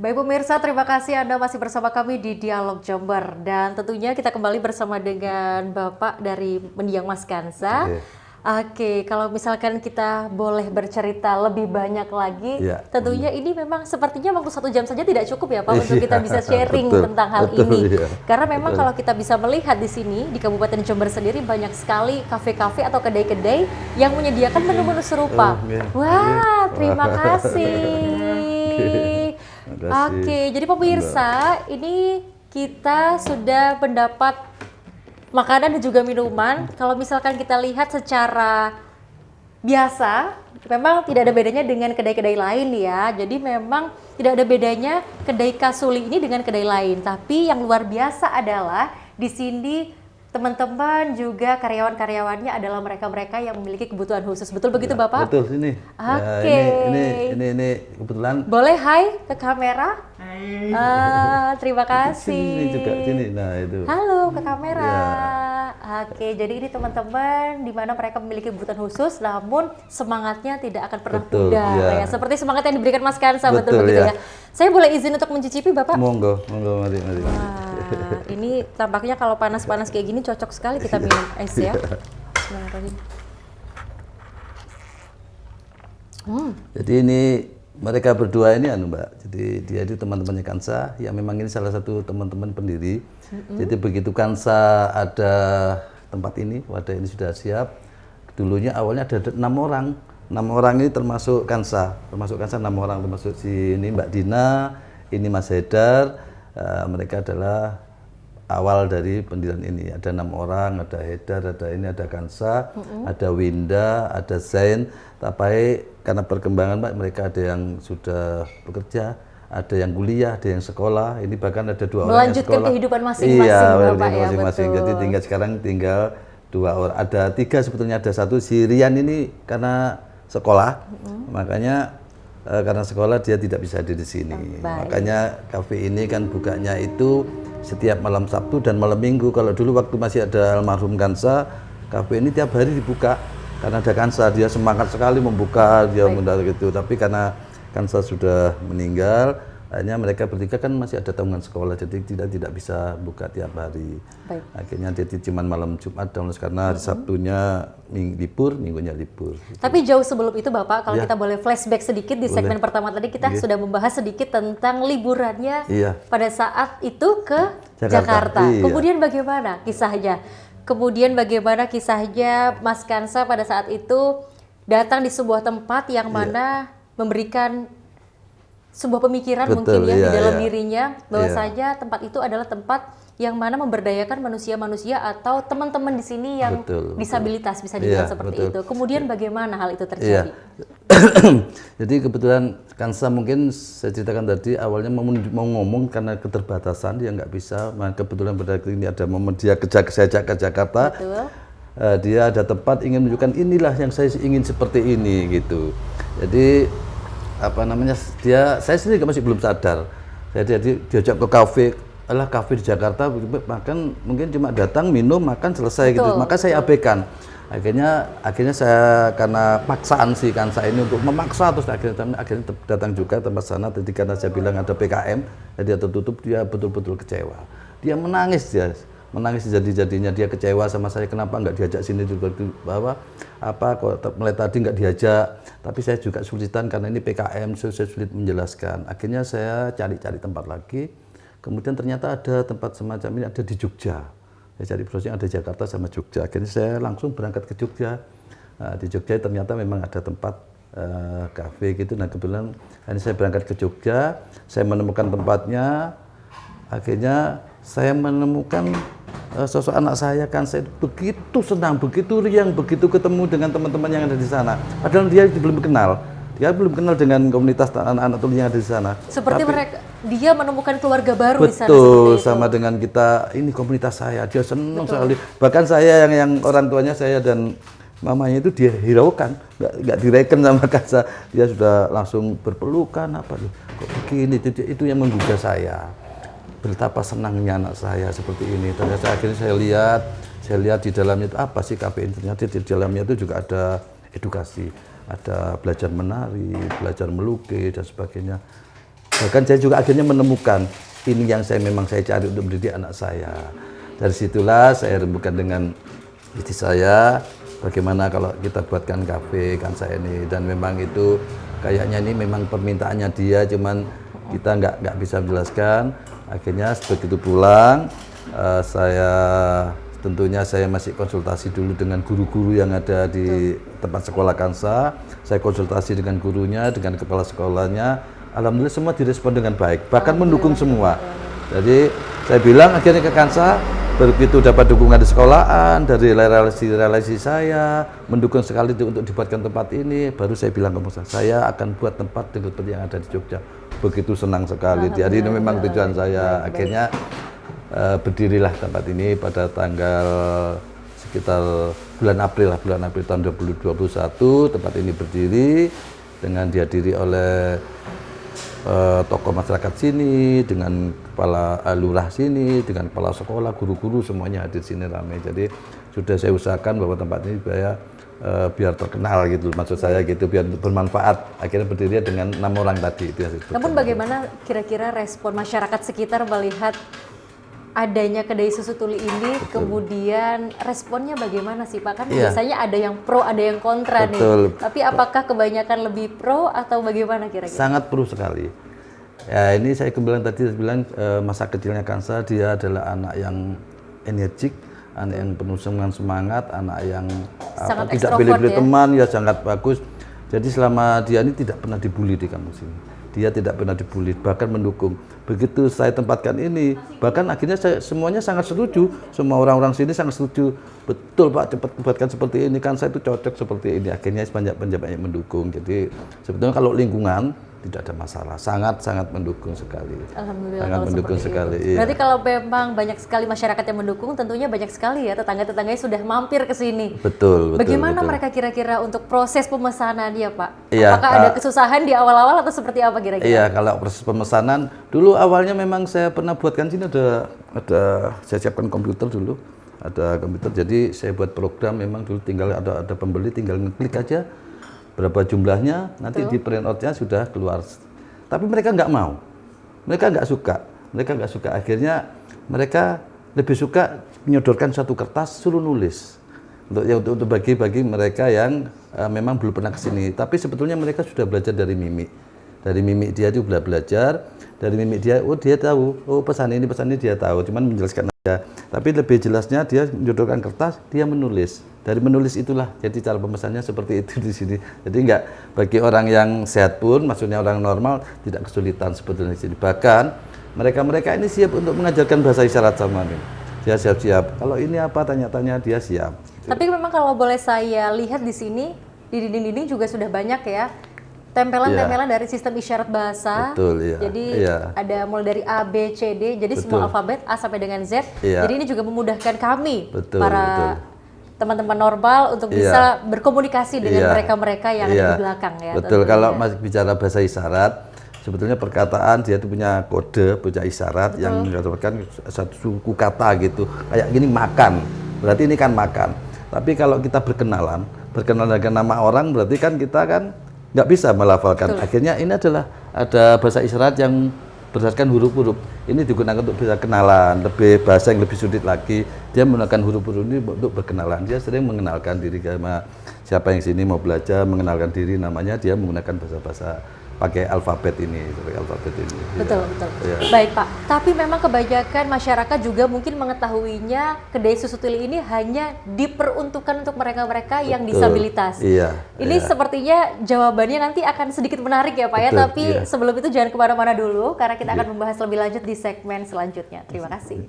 Baik pemirsa, terima kasih Anda masih bersama kami di Dialog Jember. Dan tentunya kita kembali bersama dengan Bapak dari Mendiang Mas Kansa. Oke. Oke, kalau misalkan kita boleh bercerita lebih banyak lagi, Iya. tentunya ini memang sepertinya waktu 1 jam saja tidak cukup ya Pak untuk Iya, kita bisa sharing betul, tentang hal betul, ini. iya. Karena memang Betul. kalau kita bisa melihat di sini, di Kabupaten Jember sendiri banyak sekali kafe-kafe atau kedai-kedai yang menyediakan menu-menu serupa. Oh, iya. Wah, terima Wah. kasih. Terima kasih. Oke, jadi pemirsa, ini kita sudah mendapat makanan dan juga minuman. Kalau misalkan kita lihat secara biasa, memang tidak ada bedanya dengan kedai-kedai lain ya. Jadi memang tidak ada bedanya kedai Kasuli ini dengan kedai lain. Tapi yang luar biasa adalah di sini teman-teman juga karyawan-karyawannya adalah mereka-mereka yang memiliki kebutuhan khusus. Betul begitu Ya, Bapak? betul sini. Oke. Ini kebetulan. Boleh hai ke kamera? Terima kasih. Sini juga sini. Nah itu. Halo ke kamera. Ya. Oke, jadi ini teman-teman di mana mereka memiliki kebutuhan khusus, namun semangatnya tidak akan pernah Betul, pudar ya. ya. Seperti semangat yang diberikan Mas Kansa, betul Betul, begitu ya. ya. Saya boleh izin untuk mencicipi Bapak? Monggo, mari. Wah, ini tampaknya kalau panas-panas kayak gini cocok sekali kita minum es ya. Bismillahirrahmanirrahim. Jadi ini mereka berdua ini Mbak. Jadi dia itu teman-temannya Kansa, yang memang ini salah satu teman-teman pendiri. Jadi begitu Kansa ada tempat ini, wadah ini sudah siap. Dulunya awalnya ada 6 orang. 6 orang ini termasuk Kansa 6 orang, termasuk si ini Mbak Dina, ini Mas Haidar. Mereka adalah awal dari pendirian ini. Ada 6 orang, ada Haidar, ada Kansa, ada Winda, ada Zain. Tapi karena perkembangan Mbak, mereka ada yang sudah bekerja, ada yang kuliah, ada yang sekolah. Ini bahkan ada 2 orang yang sekolah. Melanjutkan kehidupan masing-masing, iya, Bapak ya, masing-masing. betul. Jadi sekarang tinggal 2 orang. Ada 3 sebetulnya, ada 1 si Rian ini karena sekolah, makanya karena sekolah dia tidak bisa hadir di sini. Baik. Makanya kafe ini kan bukanya itu setiap malam Sabtu dan malam Minggu. Kalau dulu waktu masih ada almarhum Kansa, kafe ini tiap hari dibuka. Karena ada Kansa, dia semangat sekali membuka, dia mendadak gitu. Tapi karena Kansa sudah meninggal, akhirnya mereka bertiga kan masih ada tanggungan sekolah, jadi tidak bisa buka tiap hari. Baik. Akhirnya jadi cuma malam Jumat dan karena hari Sabtunya libur, Minggunya libur. Tapi jauh sebelum itu Bapak, kalau Ya. kita boleh flashback sedikit di segmen pertama tadi kita sudah membahas sedikit tentang liburannya Iya. pada saat itu ke Jakarta. Jakarta. Iya. Kemudian bagaimana kisahnya? Kemudian bagaimana kisahnya Mas Kansa pada saat itu datang di sebuah tempat yang mana memberikan sebuah pemikiran Betul, mungkin ya di iya, dalam iya. dirinya bahwasanya tempat itu adalah tempat yang mana memberdayakan manusia-manusia atau teman-teman di sini yang Betul, disabilitas bisa dibilang Iya, seperti betul. itu. Kemudian bagaimana hal itu Iya. terjadi? Jadi kebetulan Kansa mungkin saya ceritakan tadi awalnya mau ngomong karena keterbatasan dia nggak bisa. Nah, kebetulan pada ini ada momen dia saya ajak ke Jakarta. Betul. Dia ada tempat ingin menunjukkan inilah yang saya ingin seperti ini gitu. Jadi apa namanya saya sendiri masih belum sadar. Saya diajak ke kafe di Jakarta, makan mungkin cuma datang minum makan selesai gitu. Maka saya abaikan. Akhirnya saya karena paksaan si Kansa ini untuk memaksa terus akhirnya datang juga tempat sana. Tadi karena saya bilang ada PKM, jadi tertutup, dia betul-betul kecewa. Dia menangis jadi-jadinya, dia kecewa sama saya kenapa nggak diajak sini juga, bahwa kok mulai tadi nggak diajak. Tapi saya juga kesulitan karena ini PKM, saya sulit menjelaskan. Akhirnya saya cari-cari tempat lagi, kemudian ternyata ada tempat semacam ini ada di Jogja. Saya cari prosesnya ada Jakarta sama Jogja. Akhirnya saya langsung berangkat ke Jogja. Nah, di Jogja ternyata memang ada tempat kafe gitu. Nah kebetulan ini saya berangkat ke Jogja, saya menemukan tempatnya. Akhirnya saya menemukan sosok anak saya kan, saya begitu senang, begitu riang, begitu ketemu dengan teman-teman yang ada di sana. Padahal dia belum kenal dengan komunitas anak-anak tuli yang ada di sana. Seperti dia menemukan keluarga baru di sana. Betul, sama dengan kita, ini komunitas saya, dia senang sekali. Bahkan saya yang orang tuanya saya dan mamanya itu dia hiraukan, nggak direken sama Kansa. Dia sudah langsung berpelukan kok begini, itu yang menggugah saya. Betapa senangnya anak saya seperti ini. Ternyata akhirnya saya lihat di dalamnya itu apa sih kafe ini. Ternyata di dalamnya itu juga ada edukasi, ada belajar menari, belajar melukis dan sebagainya. Bahkan saya juga akhirnya menemukan ini yang memang saya cari untuk mendidik anak saya. Dari situlah saya rembukan dengan istri saya, bagaimana kalau kita buatkan kafe Kansa ini, dan memang itu kayaknya ini memang permintaannya dia, cuman kita nggak bisa menjelaskan. Akhirnya begitu pulang, tentunya saya masih konsultasi dulu dengan guru-guru yang ada di tempat sekolah Kansa. Saya konsultasi dengan gurunya, dengan kepala sekolahnya. Alhamdulillah semua direspon dengan baik, bahkan mendukung semua. Jadi saya bilang akhirnya ke Kansa, begitu dapat dukungan di sekolahan, dari relasi saya, mendukung sekali untuk dibuatkan tempat ini, baru saya bilang ke Musa, saya akan buat tempat seperti yang ada di Jogja. Begitu senang sekali. Jadi ini memang tujuan saya. Akhirnya berdirilah tempat ini pada tanggal sekitar bulan April tahun 2021. Tempat ini berdiri dengan dihadiri oleh tokoh masyarakat sini, dengan kepala lurah sini, dengan kepala sekolah, guru-guru semuanya hadir sini ramai. Jadi sudah saya usahakan bahwa tempat ini biar terkenal gitu, maksud saya gitu, biar bermanfaat. Akhirnya berdiri dengan 6 orang tadi. Itu namun bagaimana kira-kira respon masyarakat sekitar melihat adanya kedai susu tuli ini? Betul. Kemudian responnya bagaimana sih Pak? Kan biasanya ada yang pro, ada yang kontra. Betul. Nih. Tapi apakah kebanyakan lebih pro atau bagaimana kira-kira? Sangat pro sekali. Ya ini saya kembali tadi bilang masa kecilnya Kansa, dia adalah anak yang energik, anak yang penuh semangat, anak yang tidak pilih-pilih teman, ya sangat bagus. Jadi selama dia ini tidak pernah dibully di kampus ini. Dia tidak pernah dibully, bahkan mendukung. Begitu saya tempatkan ini, bahkan akhirnya semuanya sangat setuju. Semua orang-orang sini sangat setuju. Betul Pak, cepat buatkan seperti ini, kan saya itu cocok seperti ini. Akhirnya banyak mendukung. Jadi sebetulnya kalau lingkungan tidak ada masalah, sangat mendukung sekali. Alhamdulillah. Sangat mendukung sekali. Iya. Berarti kalau memang banyak sekali masyarakat yang mendukung, tentunya banyak sekali ya tetangga-tetangganya sudah mampir ke sini. Betul. Bagaimana mereka kira-kira untuk proses pemesanannya Pak? Iya, apakah ada kesusahan di awal-awal atau seperti apa kira-kira? Iya, kalau proses pemesanan dulu awalnya memang saya pernah buatkan sini ada saya siapkan komputer dulu. Ada komputer, jadi saya buat program, memang dulu tinggal ada pembeli, tinggal ngeklik aja berapa jumlahnya, nanti di print out-nya sudah keluar. Tapi mereka nggak mau, mereka nggak suka. Akhirnya mereka lebih suka menyodorkan satu kertas suruh nulis untuk bagi mereka yang memang belum pernah kesini. Tapi sebetulnya mereka sudah belajar dari mimik. Dari mimik dia juga belajar, dari mimik dia, dia tahu, pesan ini dia tahu, cuman menjelaskan aja. Tapi lebih jelasnya dia menyodorkan kertas, dia menulis. Dari menulis itulah, jadi cara pemesannya seperti itu di sini. Jadi enggak, bagi orang yang sehat pun, maksudnya orang normal, tidak kesulitan sebetulnya di sini. Bahkan mereka ini siap untuk mengajarkan bahasa isyarat sama kami. Dia siap-siap. Kalau ini apa tanya-tanya, dia siap. Tapi memang kalau boleh saya lihat di sini, di dinding-dinding juga sudah banyak ya tempelan-tempelan dari sistem isyarat bahasa. Betul, iya. Jadi ada mulai dari A, B, C, D, jadi semua alfabet A sampai dengan Z. Jadi ini juga memudahkan kami, para teman-teman normal untuk bisa berkomunikasi dengan mereka-mereka yang ada di belakang ya. Betul, kalau masih bicara bahasa isyarat, sebetulnya perkataan dia itu punya kode, punya isyarat yang menyebutkan satu suku kata gitu. Kayak gini makan, berarti ini kan makan. Tapi kalau kita berkenalan dengan nama orang, berarti kan kita kan nggak bisa melafalkan. Akhirnya ini ada bahasa isyarat yang berdasarkan huruf-huruf. Ini digunakan untuk bisa kenalan, bahasa yang lebih sulit lagi. Dia menggunakan huruf-huruf ini untuk berkenalan. Dia sering mengenalkan diri sama siapa yang sini mau belajar, mengenalkan diri namanya, dia menggunakan bahasa-bahasa pakai alfabet ini. Betul. Baik Pak, tapi memang kebanyakan masyarakat juga mungkin mengetahuinya kedai susu tuli ini hanya diperuntukkan untuk mereka-mereka yang disabilitas. Ini sepertinya jawabannya nanti akan sedikit menarik ya Pak ya, tapi sebelum itu jangan kemana-mana dulu karena kita akan membahas lebih lanjut di segmen selanjutnya. Terima kasih.